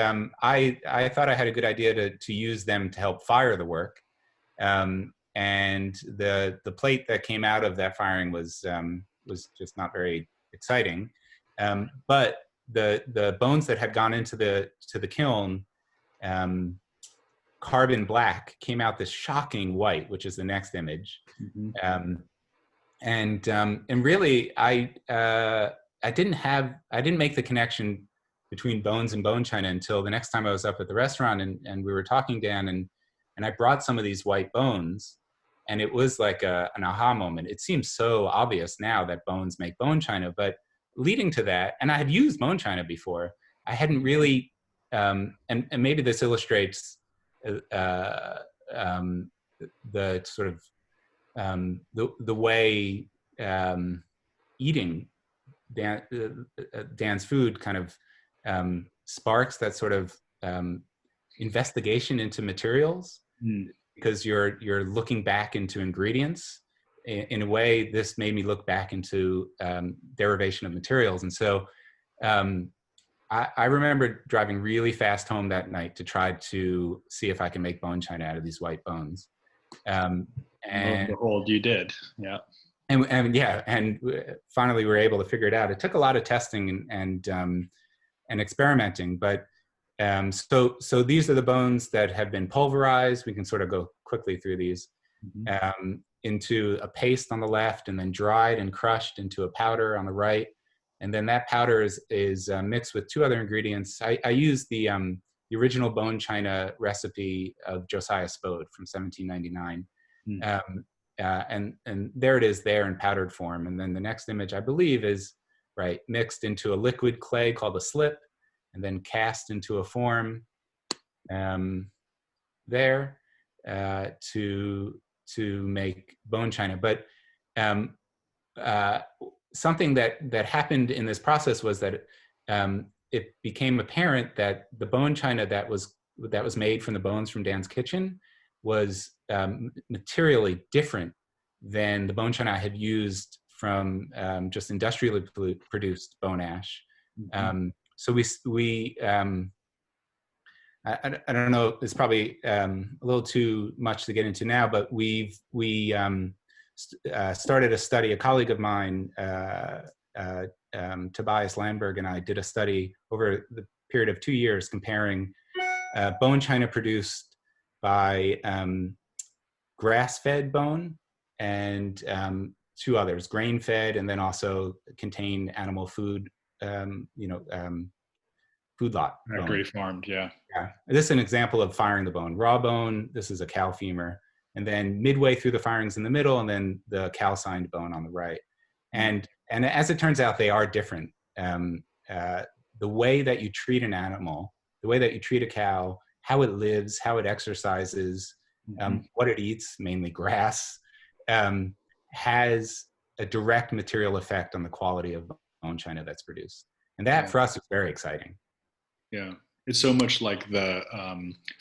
I thought I had a good idea to use them to help fire the work. And the plate that came out of that firing was just not very exciting. But the bones that had gone into the kiln, carbon black, came out this shocking white, which is the next image. And really, I didn't make the connection between bones and bone china until the next time I was up at the restaurant and we were talking, Dan, and I brought some of these white bones, and it was like an aha moment. It seems so obvious now that bones make bone china, but leading to that, and I had used bone china before, I hadn't really, and maybe this illustrates the sort of the way eating Dan's food kind of sparks that sort of investigation into materials, because you're looking back into ingredients. In a way, this made me look back into derivation of materials. And so I remember driving really fast home that night to try to see if I can make bone china out of these white bones. And behold, you did, yeah. And finally we were able to figure it out. It took a lot of testing and experimenting, but so these are the bones that have been pulverized. We can sort of go quickly through these. Into a paste on the left, and then dried and crushed into a powder on the right. And then that powder is mixed with two other ingredients. I used the original bone china recipe of Josiah Spode from 1799. And there it is there in powdered form. And then the next image, I believe, is mixed into a liquid clay called a slip, and then cast into a form, there to make bone china. But something that happened in this process was that it became apparent that the bone china that was made from the bones from Dan's kitchen was materially different than the bone china I had used from just industrially produced bone ash. Mm-hmm. So we I don't know, it's probably a little too much to get into now, but we started a study. A colleague of mine, Tobias Landberg, and I did a study over the period of 2 years comparing bone china produced by grass-fed bone and 2 others, grain-fed, and then also contain animal food, food lot. Agree farmed, yeah. Yeah, this is an example of firing the bone. Raw bone, this is a cow femur. And then midway through the firings in the middle, and then the calcined bone on the right. And as it turns out, they are different. The way that you treat an animal, the way that you treat a cow, how it lives, how it exercises, what it eats, mainly grass, has a direct material effect on the quality of bone china that's produced. And that for us is very exciting. Yeah, it's so much like the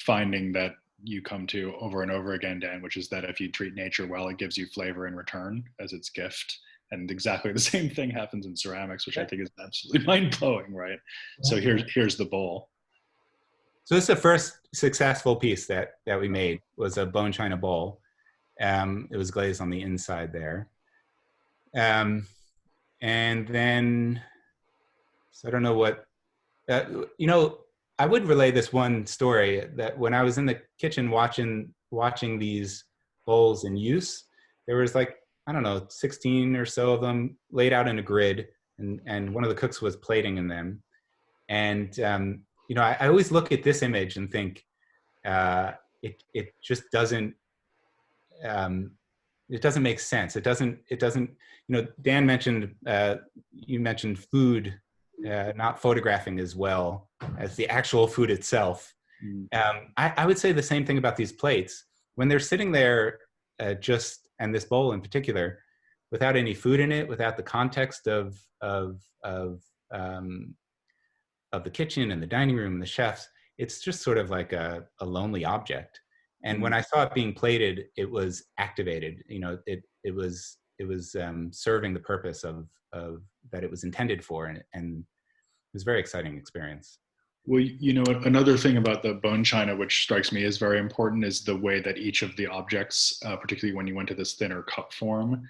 finding that you come to over and over again, Dan, which is that if you treat nature well, it gives you flavor in return as its gift. And exactly the same thing happens in ceramics, which I think is absolutely mind-blowing, right? So here's the bowl. So this is the first successful piece that we made, was a bone china bowl. It was glazed on the inside there. And then, so I don't know what, I would relay this one story, that when I was in the kitchen watching these bowls in use, there was like, I don't know, 16 or so of them laid out in a grid, and one of the cooks was plating in them. And, I always look at this image and think, it just doesn't, it doesn't make sense. It doesn't, Dan mentioned, you mentioned food, not photographing as well as the actual food itself. I would say the same thing about these plates. When they're sitting there and this bowl in particular, without any food in it, without the context of the kitchen and the dining room and the chefs, it's just sort of like a lonely object. And when I saw it being plated, it was activated. It was serving the purpose of that it was intended for, and it was a very exciting experience. Well, another thing about the bone china, which strikes me as very important, is the way that each of the objects, particularly when you went to this thinner cup form,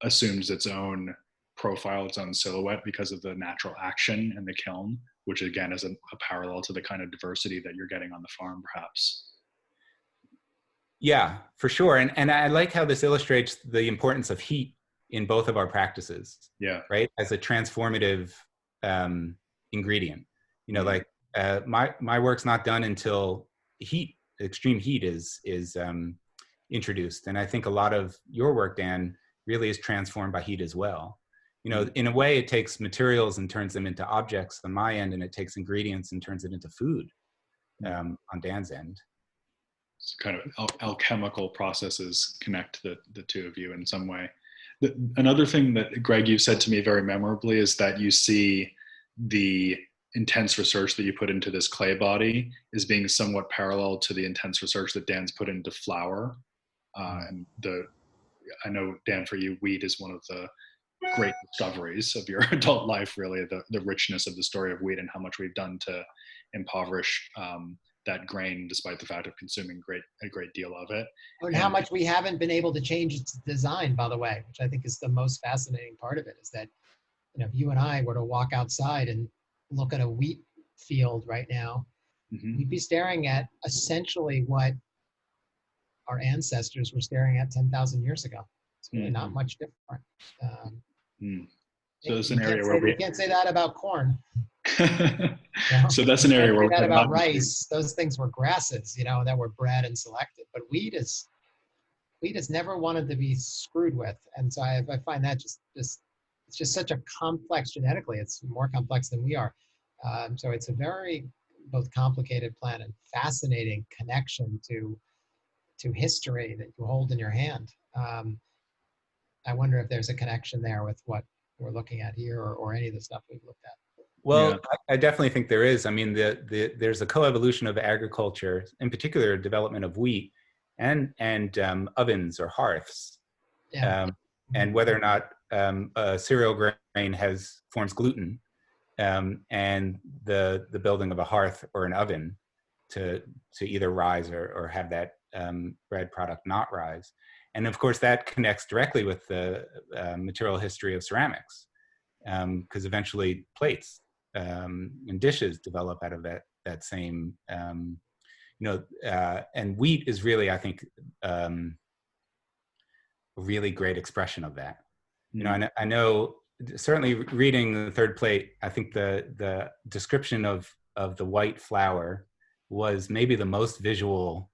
assumes its own profile, its own silhouette, because of the natural action in the kiln, which again is a parallel to the kind of diversity that you're getting on the farm, perhaps. Yeah, for sure. And I like how this illustrates the importance of heat in both of our practices. Yeah. Right? As a transformative ingredient. My work's not done until extreme heat is introduced. And I think a lot of your work, Dan, really is transformed by heat as well. In a way, it takes materials and turns them into objects on my end, and it takes ingredients and turns it into food on Dan's end. It's kind of alchemical processes connect the two of you in some way. Another thing that, Gregg, you said to me very memorably is that you see the intense research that you put into this clay body is being somewhat parallel to the intense research that Dan's put into flour. I know, Dan, for you, wheat is one of the great discoveries of your adult life, really, the richness of the story of wheat and how much we've done to impoverish that grain, despite the fact of consuming a great deal of it. And how much we haven't been able to change its design, by the way, which I think is the most fascinating part of it, is that, if you and I were to walk outside and look at a wheat field right now, we'd be staring at essentially what our ancestors were staring at 10,000 years ago. It's really not much different. So it's an area where we can't say that about corn. So that's an area where that about rice. Those things were grasses, that were bred and selected. But wheat has never wanted to be screwed with, and so I find that it's just such a complex genetically. It's more complex than we are. So it's a very, both complicated plant and fascinating connection to history that you hold in your hand. I wonder if there's a connection there with what we're looking at here, or any of the stuff we've looked at. Well, Yeah. I definitely think there is. I mean, there's a coevolution of agriculture, in particular, development of wheat and ovens or hearths, Yeah. and whether or not a cereal grain forms gluten, and the building of a hearth or an oven to either rise or have that bread product not rise. And of course, that connects directly with the material history of ceramics, because eventually plates and dishes develop out of that same, and wheat is really, I think, a really great expression of that. You know, I know certainly reading the third plate, I think the description of the white flour was maybe the most visual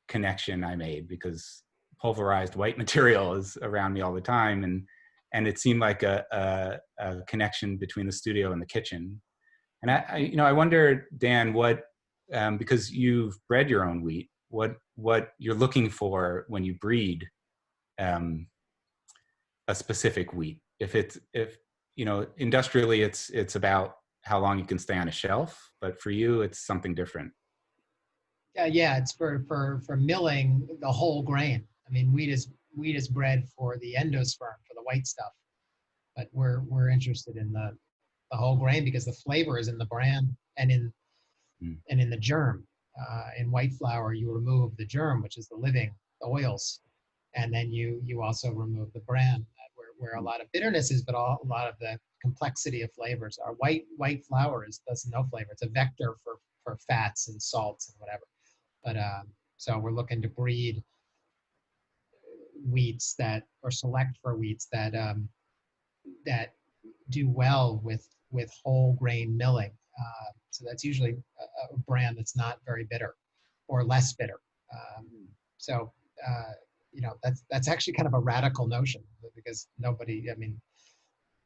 connection I made, because pulverized white material is around me all the time, and it seemed like a connection between the studio and the kitchen. And I wonder, Dan, what because you've bred your own wheat, what you're looking for when you breed a specific wheat. If industrially it's about how long you can stay on a shelf, but for you it's something different. Yeah, it's for milling the whole grain. I mean, wheat is bred for the endosperm, for the white stuff, but we're interested in the whole grain, because the flavor is in the bran and in the germ. In white flour, you remove the germ, which is the oils, and then you also remove the bran, where a lot of bitterness is, but a lot of the complexity of flavors are. White flour does no flavor. It's a vector for fats and salts and whatever. But so we're looking to breed wheats or select for wheats that do well with whole grain milling. So that's usually a brand that's not very bitter or less bitter. So that's actually kind of a radical notion, because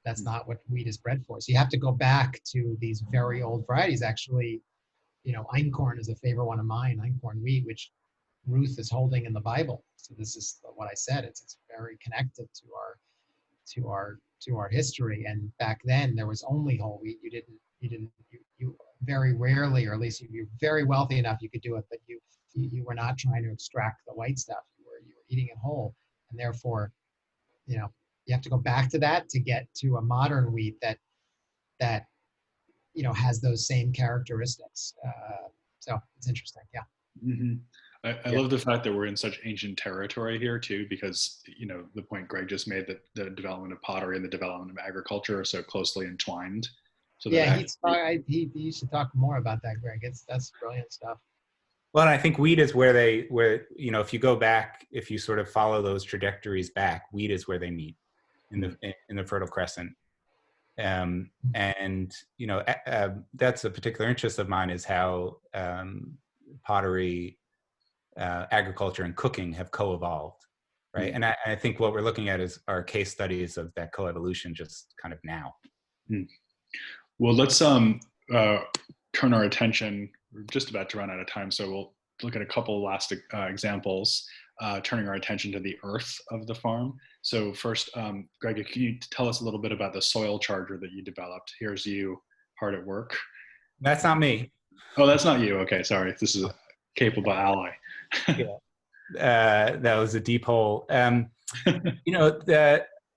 that's not what wheat is bred for. So you have to go back to these very old varieties. Actually, einkorn is a favorite one of mine, einkorn wheat, which Ruth is holding in the Bible. So this is what I said. It's very connected to our history. And back then there was only whole wheat. You very rarely, or at least you're very wealthy enough, you could do it, but you were not trying to extract the white stuff. You were eating it whole, and therefore, you have to go back to that to get to a modern wheat that has those same characteristics. So it's interesting. Yeah. Mm-hmm. I love the fact that we're in such ancient territory here too, because the point Greg just made, that the development of pottery and the development of agriculture are so closely entwined. So yeah, he used to talk more about that, Greg. That's brilliant stuff. Well, and I think wheat is where if you go back, if you sort of follow those trajectories back, wheat is where they meet in the Fertile Crescent. And that's a particular interest of mine, is how pottery, agriculture, and cooking have co-evolved, right? And I think what we're looking at are case studies of that coevolution, just kind of now. Well, let's turn our attention. We're just about to run out of time, so we'll look at a couple last examples, turning our attention to the earth of the farm. So first, Greg, can you tell us a little bit about the soil charger that you developed? Here's you hard at work. That's not me. Oh, that's not you. Okay, sorry. This is a capable ally. Yeah. That was a deep hole.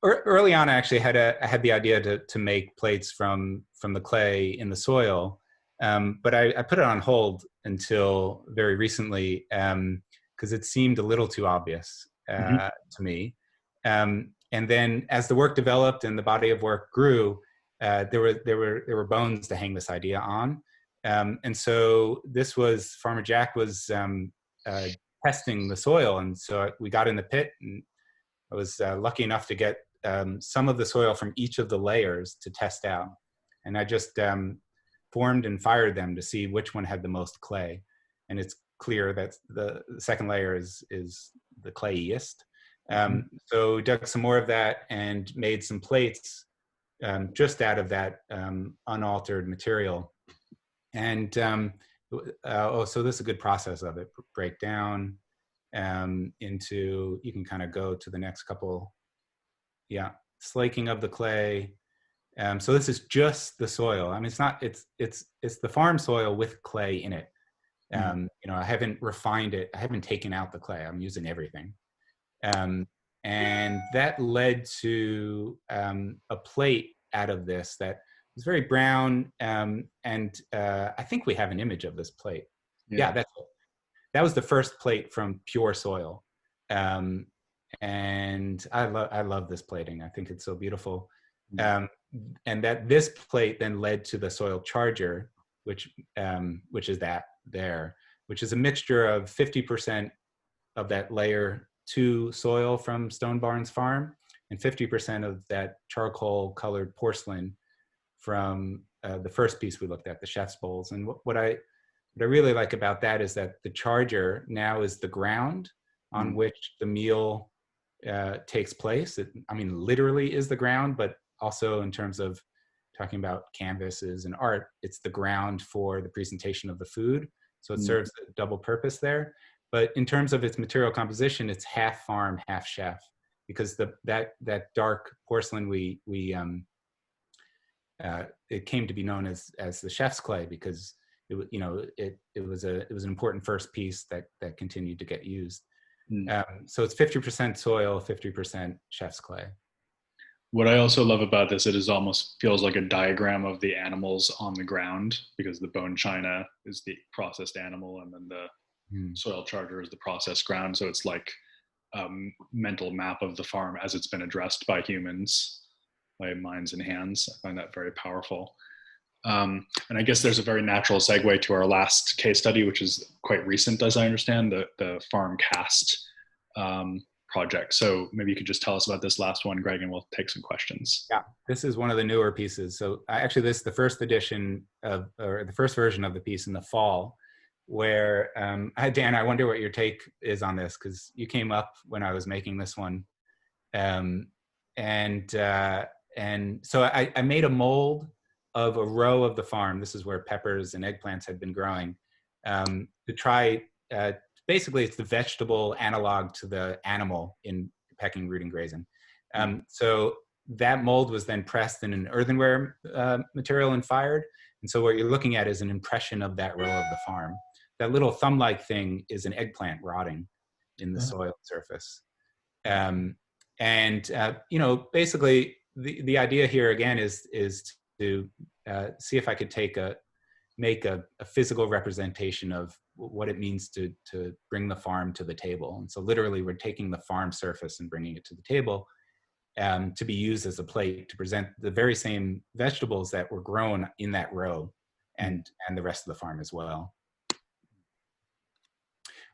Early on, I actually had the idea to make plates from the clay in the soil, but I put it on hold until very recently, because it seemed a little too obvious to me. And then as the work developed and the body of work grew, there were bones to hang this idea on. And so Farmer Jack was testing the soil, and so we got in the pit, and I was lucky enough to get some of the soil from each of the layers to test out, and I just formed and fired them to see which one had the most clay. And it's clear that the second layer is the clayiest. So we dug some more of that and made some plates just out of that unaltered material. And so this is a good process of it. Break down into, you can kind of go to the next couple. Yeah, slaking of the clay. So this is just the soil. I mean, it's the farm soil with clay in it. I haven't refined it. I haven't taken out the clay. I'm using everything. And that led to a plate out of this that was very brown. And I think we have an image of this plate. Yeah, that was the first plate from pure soil. And I love this plating. I think it's so beautiful. And that this plate then led to the soil charger, which is that there, which is a mixture of 50% of that layer 2 soil from Stone Barns Farm and 50% of that charcoal colored porcelain from the first piece we looked at, the chef's bowls. And what I really like about that is that the charger now is the ground on which the meal takes place. I mean, literally is the ground, but also in terms of talking about canvases and art, it's the ground for the presentation of the food. So it serves a double purpose there. But in terms of its material composition, it's half farm, half chef, because that dark porcelain it came to be known as the chef's clay because it was an important first piece that continued to get used. So it's 50% soil, 50% chef's clay. What I also love about this, it is almost feels like a diagram of the animals on the ground, because the bone china is the processed animal and then the soil charger is the processed ground. So it's like a mental map of the farm as it's been addressed by humans, by minds and hands. I find that very powerful. And I guess there's a very natural segue to our last case study, which is quite recent, as I understand, the farm cast project. So maybe you could just tell us about this last one, Gregg, and we'll take some questions. Yeah, this is one of the newer pieces. So actually this is the first edition or the first version of the piece in the fall, where, Dan, I wonder what your take is on this, because you came up when I was making this one. And so I made a mold of a row of the farm. This is where peppers and eggplants had been growing, to try, basically it's the vegetable analog to the animal in Pecking, Rooting, Grazing. So that mold was then pressed in an earthenware material and fired. And so what you're looking at is an impression of that row of the farm. That little thumb-like thing is an eggplant rotting in the soil surface. Basically the idea here again is to see if I could make a physical representation of what it means to bring the farm to the table. And so literally we're taking the farm surface and bringing it to the table to be used as a plate to present the very same vegetables that were grown in that row and the rest of the farm as well.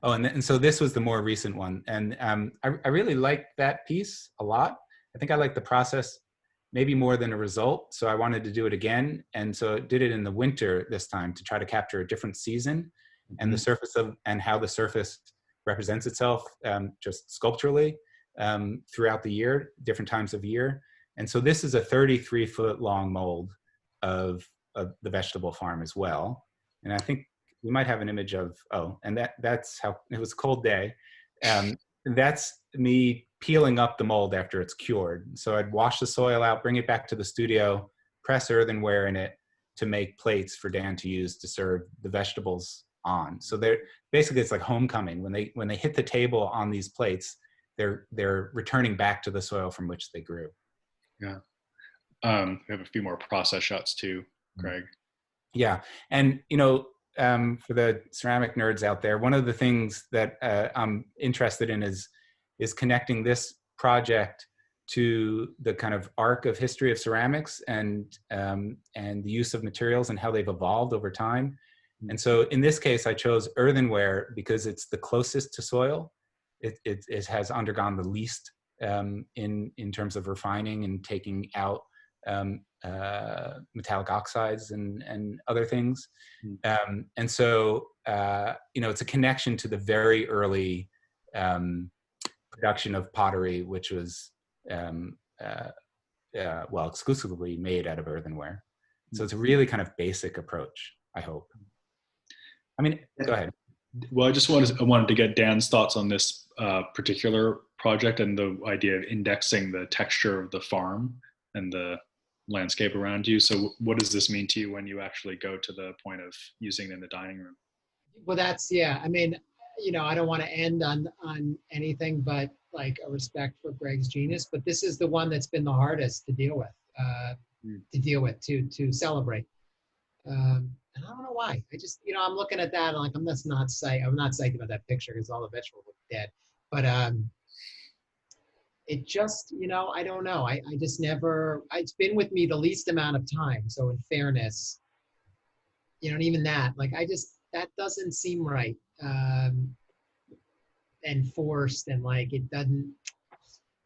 Oh, and so this was the more recent one. And I really liked that piece a lot. I think I liked the process maybe more than a result. So I wanted to do it again. And so I did it in the winter this time to try to capture a different season and the surface and how the surface represents itself just sculpturally throughout the year, different times of year. And so this is a 33-foot long mold of the vegetable farm as well. And I think we might have an image of, and that's how, it was a cold day. That's me peeling up the mold after it's cured. So I'd wash the soil out, bring it back to the studio, press earthenware in it to make plates for Dan to use to serve the vegetables on. So basically it's like homecoming. When they hit the table on these plates, they're returning back to the soil from which they grew. Yeah. We have a few more process shots too, Gregg. Yeah. And, for the ceramic nerds out there, one of the things that I'm interested in is connecting this project to the kind of arc of history of ceramics and the use of materials and how they've evolved over time. And so in this case, I chose earthenware because it's the closest to soil. It has undergone the least in terms of refining and taking out metallic oxides and other things. And so, it's a connection to the very early production of pottery, which was, exclusively made out of earthenware. So it's a really kind of basic approach. I hope. I mean, go ahead. Well, I wanted to get Dan's thoughts on this particular project and the idea of indexing the texture of the farm and the landscape around you. So what does this mean to you when you actually go to the point of using it in the dining room? Well, I mean, I don't want to end on anything but like a respect for Gregg's genius, but this is the one that's been the hardest to deal with, to celebrate. And I don't know why. I just, I'm looking at that and like, I'm not psyched about that picture because all the vegetables look dead. But it just, I don't know. I just never, it's been with me the least amount of time. So in fairness, and even that, like, that doesn't seem right. And forced and like, it doesn't,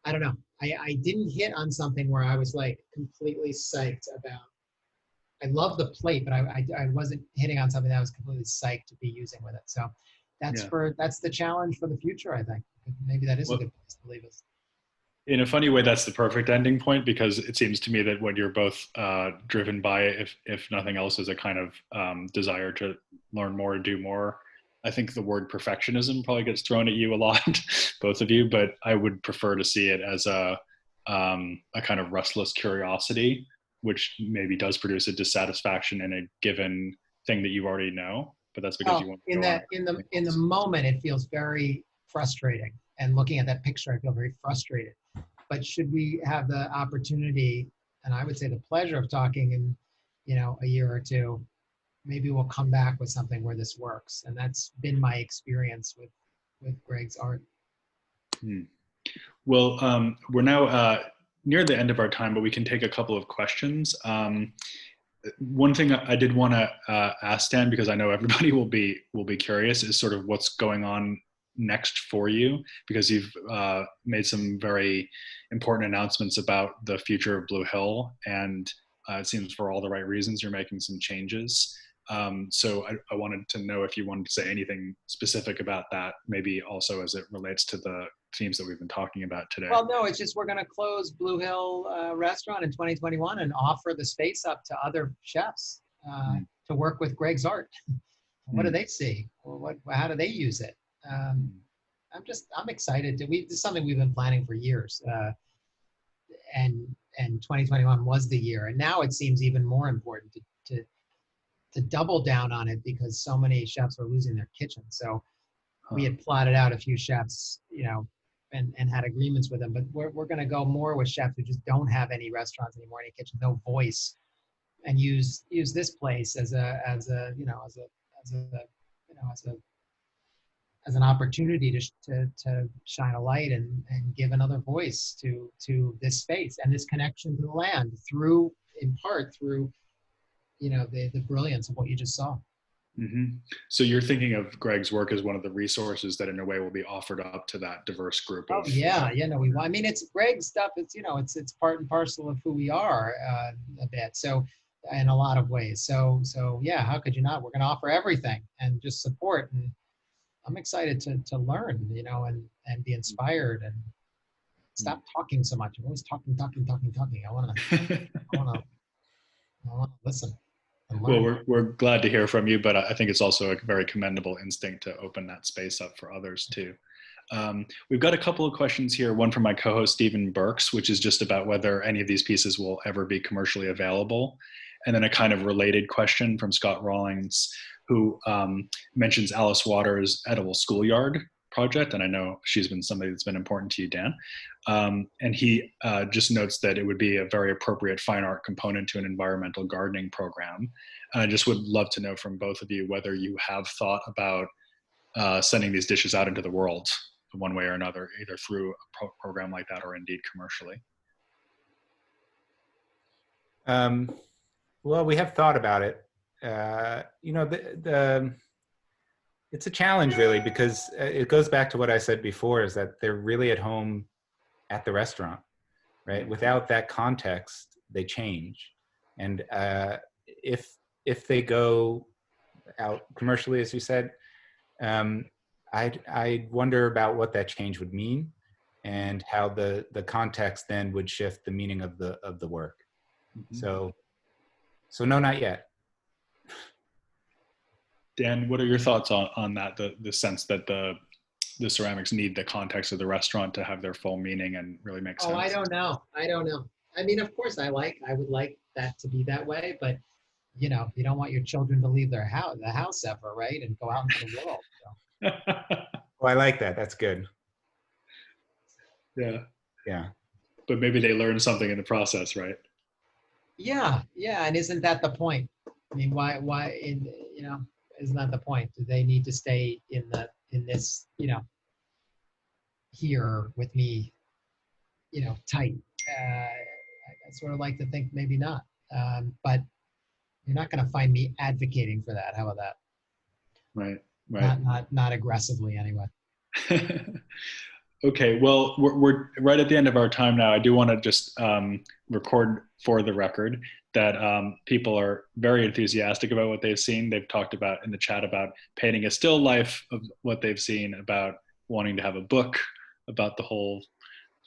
I don't know. I didn't hit on something where I was like completely psyched about. I love the plate, but I wasn't hitting on something that I was completely psyched to be using with it. So that's the challenge for the future, I think. Maybe that is a good place to leave us. In a funny way, that's the perfect ending point, because it seems to me that what you're both driven by, if nothing else, is a kind of desire to learn more, do more. I think the word perfectionism probably gets thrown at you a lot, both of you, but I would prefer to see it as a kind of restless curiosity, which maybe does produce a dissatisfaction in a given thing that you already know. But that's because you want to in the moment, it feels very frustrating. And looking at that picture, I feel very frustrated. But should we have the opportunity, and I would say the pleasure of talking in, a year or two, maybe we'll come back with something where this works. And that's been my experience with Gregg's art. Well, we're now near the end of our time, but we can take a couple of questions. One thing I did want to ask Dan, because I know everybody will be curious, is sort of what's going on next for you, because you've made some very important announcements about the future of Blue Hill, and it seems for all the right reasons you're making some changes. So I wanted to know if you wanted to say anything specific about that, maybe also as it relates to the themes that we've been talking about today. Well, no, it's just we're going to close Blue Hill Restaurant in 2021 and offer the space up to other chefs to work with Gregg's art. What do they see? Or how do they use it? I'm excited. This is something we've been planning for years. And 2021 was the year. And now it seems even more important to double down on it, because so many chefs are losing their kitchens. So we had plotted out a few chefs, and had agreements with them, but we're going to go more with chefs who just don't have any restaurants anymore, any kitchen, no voice, and use this place as an opportunity to shine a light and give another voice to this space and this connection to the land in part through the brilliance of what you just saw. Mm-hmm. So you're thinking of Gregg's work as one of the resources that in a way will be offered up to that diverse group of... I mean, it's Gregg's stuff. It's, it's part and parcel of who we are a bit. So in a lot of ways. So yeah, how could you not? We're going to offer everything and just support. And I'm excited to learn, and be inspired and stop talking so much. I'm always talking. I want to listen. Well, we're glad to hear from you, but I think it's also a very commendable instinct to open that space up for others too. We've got a couple of questions here, one from my co-host Stephen Burks, which is just about whether any of these pieces will ever be commercially available. And then a kind of related question from Scott Rawlings, who mentions Alice Waters' Edible Schoolyard project, and I know she's been somebody that's been important to you, Dan. And he just notes that it would be a very appropriate fine art component to an environmental gardening program. And I just would love to know from both of you whether you have thought about sending these dishes out into the world one way or another, either through a program like that or indeed commercially. Well, we have thought about it. It's a challenge, really, because it goes back to what I said before, is that they're really at home at the restaurant, right? Without that context, they change. And if they go out commercially, as you said, I wonder about what that change would mean and how the context then would shift the meaning of the work. Mm-hmm. So no, not yet. Dan, what are your thoughts on that? The sense that the ceramics need the context of the restaurant to have their full meaning and really make sense. Oh, I don't know. I don't know. I mean, of course, I would like that to be that way, but you know, you don't want your children to leave the house ever, right, and go out into the world. So. Oh, I like that. That's good. Yeah. Yeah. But maybe they learn something in the process, right? Yeah, yeah, and isn't that the point? I mean, you know, isn't that the point? Do they need to stay in this, you know, here with me, you know, tight? I sort of like to think maybe not, but you're not going to find me advocating for that. How about that? Right, right. Not aggressively anyway. Okay, well, we're right at the end of our time now. I do want to just record for the record that people are very enthusiastic about what they've seen. They've talked about in the chat about painting a still life of what they've seen, about wanting to have a book about the whole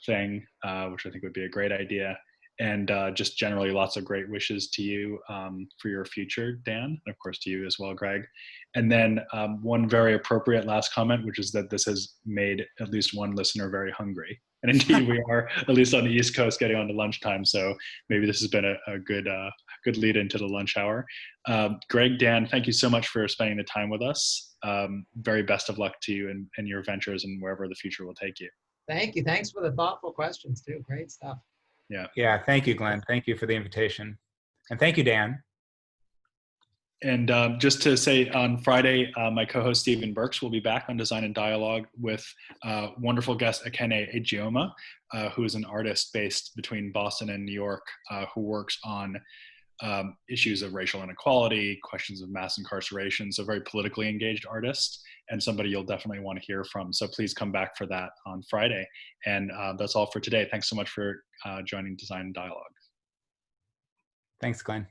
thing, which I think would be a great idea. And just generally lots of great wishes to you for your future, Dan, and of course to you as well, Greg. And then one very appropriate last comment, which is that this has made at least one listener very hungry. And indeed, we are, at least on the East Coast, getting on to lunchtime. So maybe this has been a good lead into the lunch hour. Greg, Dan, thank you so much for spending the time with us. Very best of luck to you and your ventures and wherever the future will take you. Thank you. Thanks for the thoughtful questions too. Great stuff. Yeah. Yeah. Thank you, Glenn. Thank you for the invitation. And thank you, Dan. And just to say, on Friday, my co-host Stephen Burks will be back on Design and Dialogue with wonderful guest Akene Ejioma, who is an artist based between Boston and New York, who works on issues of racial inequality, questions of mass incarceration, so very politically engaged artist, and somebody you'll definitely want to hear from. So please come back for that on Friday. And that's all for today. Thanks so much for joining Design and Dialogue. Thanks, Glenn.